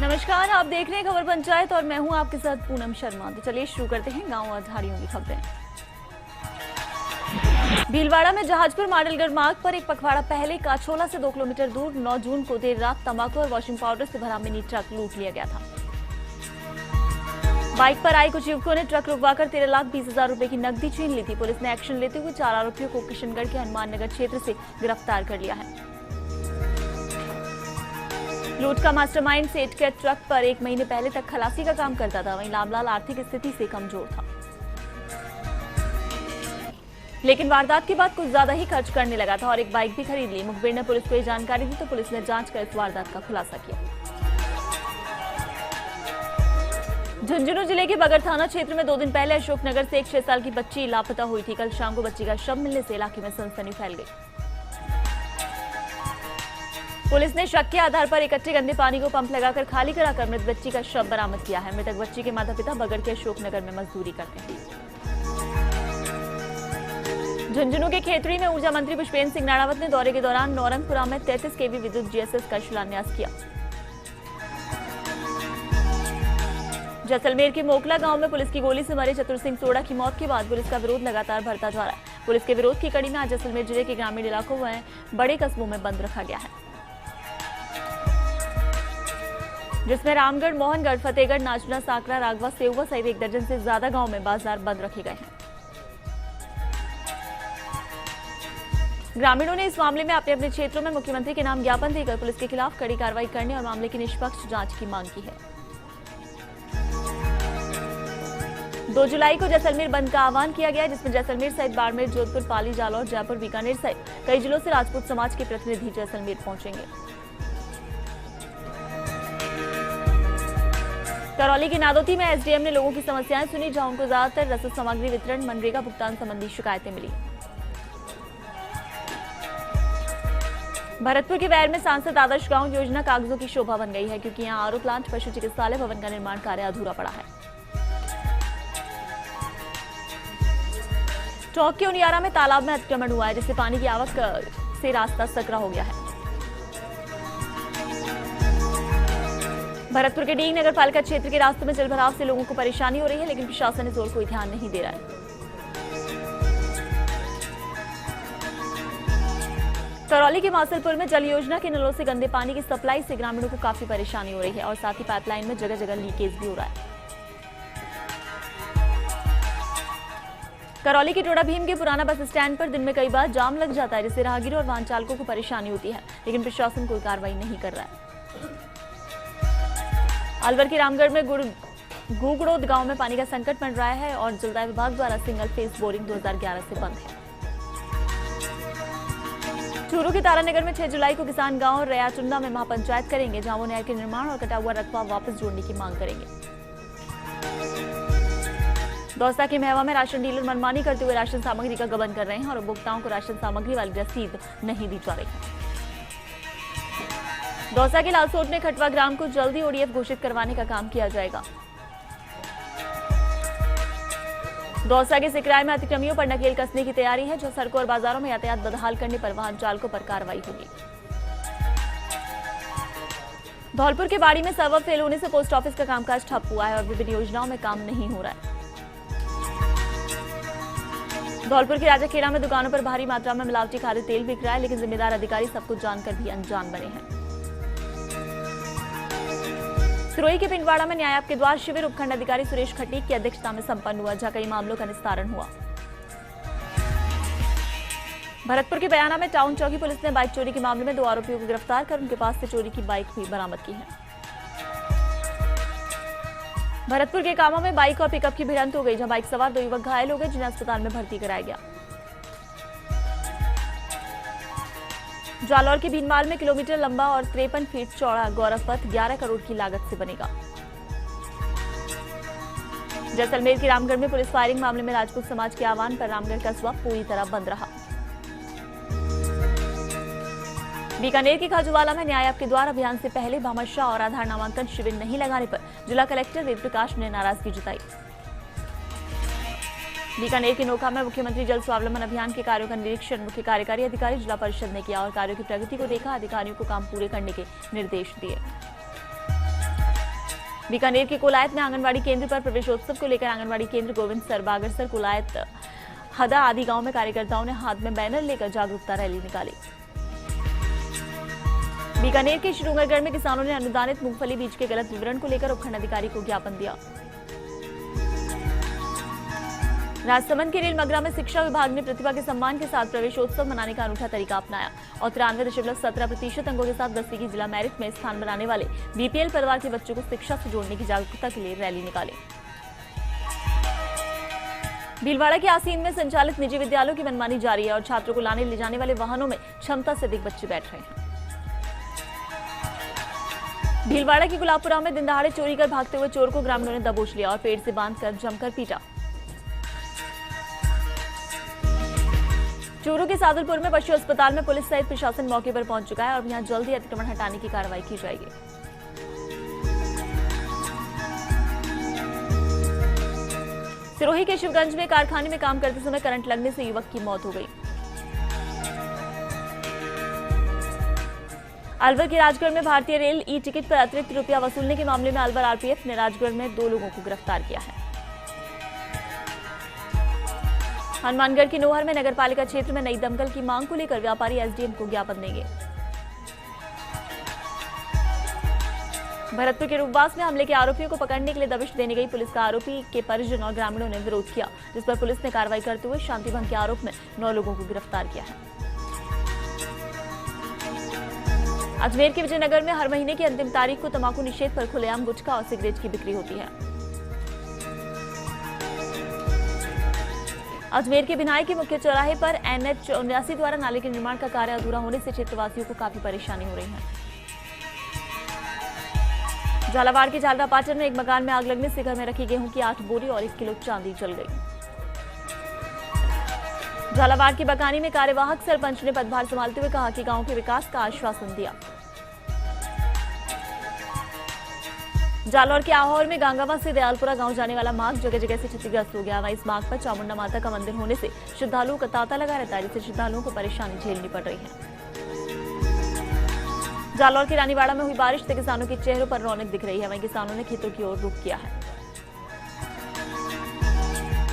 नमस्कार, आप देख रहे हैं खबर पंचायत और मैं हूं आपके साथ पूनम शर्मा। तो चलिए शुरू करते हैं गांव और धारियों की खबरें। भीलवाड़ा में जहाजपुर माडलगढ़ मार्ग पर एक पखवाड़ा पहले काछोला से 2 किलोमीटर दूर 9 जून को देर रात तंबाकू और वॉशिंग पाउडर से भरा मिनी ट्रक लूट लिया गया था। बाइक पर आए कुछ युवकों ने ट्रक रुकवाकर 13,20,000 रुपए की नकदी छीन ली थी। पुलिस ने एक्शन लेते हुए 4 आरोपियों को किशनगढ़ के हनुमान नगर क्षेत्र से गिरफ्तार कर लिया है। लूट का मास्टरमाइंड सेठ के ट्रक पर 1 महीने पहले तक खलासी का काम करता था। वहीं लामलाल आर्थिक स्थिति से कमजोर था, लेकिन वारदात के बाद कुछ ज्यादा ही खर्च करने लगा था और एक बाइक भी खरीद ली। मुखबिर ने पुलिस को ये जानकारी दी तो पुलिस ने जांच कर इस वारदात का खुलासा किया। झुंझुनू जिले के बगर थाना क्षेत्र में 2 दिन पहले अशोकनगर से एक 6 साल की बच्ची लापता हुई थी। कल शाम को बच्ची का शव मिलने से इलाके में सनसनी फैल गई। पुलिस ने शक के आधार पर इकट्ठे गंदे पानी को पंप लगाकर खाली कराकर मृत बच्ची का शव बरामद किया है। मृतक बच्ची के माता पिता बगर के अशोकनगर में मजदूरी करते हैं। झुंझुनू के खेतड़ी में ऊर्जा मंत्री पुष्पेंद्र सिंह राणावत ने दौरे के दौरान नौरंगपुरा में 33 केवी विद्युत जीएसएस का शिलान्यास किया। जैसलमेर के मोकला गांव में पुलिस की गोली से मरे चतुर सिंह सोड़ा की मौत के बाद पुलिस का विरोध लगातार बढ़ता जा रहा है। पुलिस के विरोध की कड़ी में आज जैसलमेर जिले के ग्रामीण इलाकों में बड़े कस्बों में बंद रखा गया है, जिसमें रामगढ़, मोहनगढ़, फतेहगढ़, नाचना, साकरा, रागवा, सेउवा सहित 1 दर्जन से ज्यादा गांव में बाजार बंद रखे गए हैं। ग्रामीणों ने इस मामले में अपने अपने क्षेत्रों में मुख्यमंत्री के नाम ज्ञापन देकर पुलिस के खिलाफ कड़ी कार्रवाई करने और मामले की निष्पक्ष जांच की मांग की है। 2 जुलाई को जैसलमेर बंद का आह्वान किया गया, जिसमें जैसलमेर सहित बाड़मेर, जोधपुर, पाली, जालौर, जयपुर, बीकानेर सहित कई जिलों से राजपूत समाज के प्रतिनिधि जैसलमेर पहुंचेंगे। करौली की नादौती में एसडीएम ने लोगों की समस्याएं सुनी, जहां उनको ज्यादातर रसद सामग्री वितरण, मनरेगा भुगतान संबंधी शिकायतें मिली। भरतपुर के वैर में सांसद आदर्श गांव योजना कागजों की शोभा बन गई है, क्योंकि यहां आरओ प्लांट, पशु चिकित्सालय भवन का निर्माण कार्य अधूरा पड़ा है। टोंक के उनियारा में तालाब में अतिक्रमण हुआ है, जिससे पानी की आवक से रास्ता सकरा हो गया है। भरतपुर के डींग नगर पालिका क्षेत्र के रास्तों में जलभराव से लोगों को परेशानी हो रही है, लेकिन प्रशासन इस ओर कोई ध्यान नहीं दे रहा है। करौली के मासलपुर में जल योजना के नलों से गंदे पानी की सप्लाई से ग्रामीणों को काफी परेशानी हो रही है और साथ ही पाइपलाइन में जगह जगह लीकेज भी हो रहा है। करौली के टोड़ा भीम के पुराना बस स्टैंड पर दिन में कई बार जाम लग जाता है, जिससे राहगीरों और वाहन चालकों को परेशानी होती है, लेकिन प्रशासन कोई कार्रवाई नहीं कर रहा है। अलवर के रामगढ़ में गुगड़ोद गांव में पानी का संकट बन रहा है और जलदाय विभाग द्वारा सिंगल फेज बोरिंग 2011 से बंद है। चूरू के तारानगर में 6 जुलाई को किसान गांव रयाचुंदा में महापंचायत करेंगे, जहां वो नहर के निर्माण और कटा हुआ रकबा वापस जोड़ने की मांग करेंगे। दौसा के महवा में राशन डीलर मनमानी करते हुए राशन सामग्री का गबन कर रहे हैं और उपभोक्ताओं को राशन सामग्री वाली रसीद नहीं दी जा रही है। दौसा के लालसोट में खटवा ग्राम को जल्दी ओडीएफ घोषित करवाने का काम किया जाएगा। दौसा के सिकराय में अतिक्रमियों पर नकेल कसने की तैयारी है, जो सड़कों और बाजारों में यातायात बदहाल करने पर वाहन चालकों पर कार्रवाई होगी। धौलपुर के बाड़ी में सर्वर फेल होने से पोस्ट ऑफिस का कामकाज ठप हुआ है और विभिन्न योजनाओं में काम नहीं हो रहा है। धौलपुर के राजाखेड़ा में दुकानों पर भारी मात्रा में मिलावटी खाद्य तेल बिक रहा है, लेकिन जिम्मेदार अधिकारी सब कुछ जानकर भी अनजान बने हैं। सिरोही के पिंडवाड़ा में न्याय आपके द्वार शिविर उपखंड अधिकारी सुरेश खटीक की अध्यक्षता में संपन्न हुआ, जहां कई मामलों का निस्तारण हुआ। भरतपुर के बयाना में टाउन चौकी पुलिस ने बाइक चोरी के मामले में 2 आरोपियों को गिरफ्तार कर उनके पास से चोरी की बाइक भी बरामद की है। भरतपुर के कामा में बाइक और पिकअप की भिड़ंत हो गई, जहां बाइक सवार 2 युवक घायल हो गए, जिन्हें अस्पताल में भर्ती कराया गया। जालौर के भीनमाल में किलोमीटर लंबा और 53 फीट चौड़ा गौरव पथ 11 करोड़ की लागत से बनेगा। जैसलमेर के रामगढ़ में पुलिस फायरिंग मामले में राजपूत समाज के आह्वान पर रामगढ़ कस्बा पूरी तरह बंद रहा। बीकानेर के खाजूवाला में न्याय आपके द्वार अभियान से पहले भामाशाह और आधार नामांकन शिविर नहीं लगाने पर जिला कलेक्टर वेद प्रकाश ने नाराजगी जताई। बीकानेर के नोखा में मुख्यमंत्री जल स्वावलंबन अभियान के कार्यों का निरीक्षण मुख्य कार्यकारी अधिकारी जिला परिषद ने किया और कार्यों की प्रगति को देखा। अधिकारियों को काम पूरे करने के निर्देश दिए। बीकानेर के कोलायत में आंगनबाड़ी केंद्र पर प्रवेशोत्सव को लेकर आंगनबाड़ी केंद्र गोविंदसर, बागरसर, कोलायत, हदा आदि गांव में कार्यकर्ताओं ने हाथ में बैनर लेकर जागरूकता रैली निकाली। बीकानेर के श्रीडूंगरगढ़ में किसानों ने अनुदानित मूंगफली बीज के गलत विवरण को लेकर उपखंड अधिकारी को ज्ञापन दिया। राजसमंद के रेल मगरा में शिक्षा विभाग ने प्रतिभा के सम्मान के साथ प्रवेशोत्सव मनाने का अनूठा तरीका अपनाया और 93.17% अंकों के साथ 10वीं की जिला मेरिट में स्थान बनाने वाले बीपीएल परिवार के बच्चों को शिक्षा से जोड़ने की जागरूकता के लिए रैली निकाली। भीलवाड़ा के आसीन में संचालित निजी विद्यालयों की मनमानी जारी है और छात्रों को लाने ले जाने वाले वाहनों में क्षमता से अधिक बच्चे बैठ रहे हैं। भीलवाड़ा के गुलाबपुरा में दिन दहाड़े चोरी कर भागते हुए चोर को ग्रामीणों ने दबोच लिया और पेड़ से बांधकर जमकर पीटा। चोरों के सादुलपुर में पशु अस्पताल में पुलिस सहित प्रशासन मौके पर पहुंच चुका है और यहां जल्द ही अतिक्रमण हटाने की कार्रवाई की जाएगी। सिरोही के शिवगंज में कारखाने में काम करते समय करंट लगने से युवक की मौत हो गई। अलवर के राजगढ़ में भारतीय रेल ई टिकट पर अतिरिक्त रुपया वसूलने के मामले में अलवर आरपीएफ ने राजगढ़ में 2 लोगों को गिरफ्तार किया है। हनुमानगढ़ की नोहर में नगरपालिका क्षेत्र में नई दमकल की मांग को लेकर व्यापारी एसडीएम को ज्ञापन देंगे। भरतपुर के रूपबास में हमले के आरोपियों को पकड़ने के लिए दबिश देने गई पुलिस का आरोपी के परिजन और ग्रामीणों ने विरोध किया, जिस पर पुलिस ने कार्रवाई करते हुए शांति भंग के आरोप में 9 लोगों को गिरफ्तार किया है। अजमेर के विजयनगर में हर महीने की अंतिम तारीख को तंबाकू निषेध पर खुलेआम गुटखा और सिगरेट की बिक्री होती है। अजमेर के बिनाई के मुख्य चौराहे पर NH 79 द्वारा नाले के निर्माण का कार्य अधूरा होने से क्षेत्रवासियों को काफी परेशानी हो रही है। झालावाड़ के झालरापाटन में एक मकान में आग लगने से घर में रखी गेहूं की 8 बोरी और 1 किलो चांदी जल गई। झालावाड़ की बकानी में कार्यवाहक सरपंच ने पदभार संभालते हुए कहा कि गांव के विकास का आश्वासन दिया। जालौर के आहोर में गांगावा से दयालपुरा गांव जाने वाला मार्ग जगह जगह से क्षतिग्रस्त हो गया। वहीं इस मार्ग पर चामुंडा माता का मंदिर होने से श्रद्धालुओं का तांता लगा रहता है, जिससे श्रद्धालुओं को परेशानी झेलनी पड़ रही है। जालौर के रानीवाड़ा में हुई बारिश से किसानों के चेहरों पर रौनक दिख रही है। वहीं किसानों ने खेतों की ओर रुख किया है।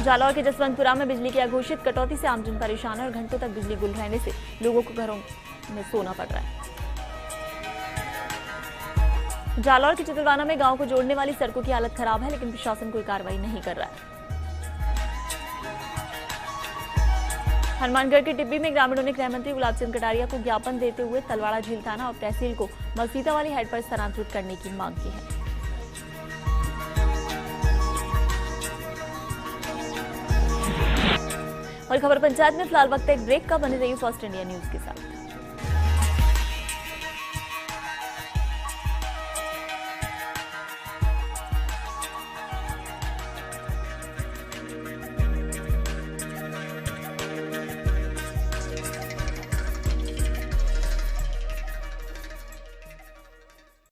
जालौर के जसवंतपुरा में बिजली की अघोषित कटौती से आमजन परेशान है और घंटों तक बिजली गुल रहने से लोगों को घरों में सोना पड़ रहा है। जालौर के चितलवाना में गांव को जोड़ने वाली सड़कों की हालत खराब है, लेकिन प्रशासन कोई कार्रवाई नहीं कर रहा है। हनुमानगढ़ के टिब्बी में ग्रामीणों ने गृह मंत्री गुलाब चंद कटारिया को ज्ञापन देते हुए तलवाड़ा झील थाना और तहसील को मसीता वाली हेड पर स्थानांतरित करने की मांग की है। और खबर पंचायत में फिलहाल वक्त एक ब्रेक का, बने रहिए फर्स्ट इंडिया न्यूज के साथ।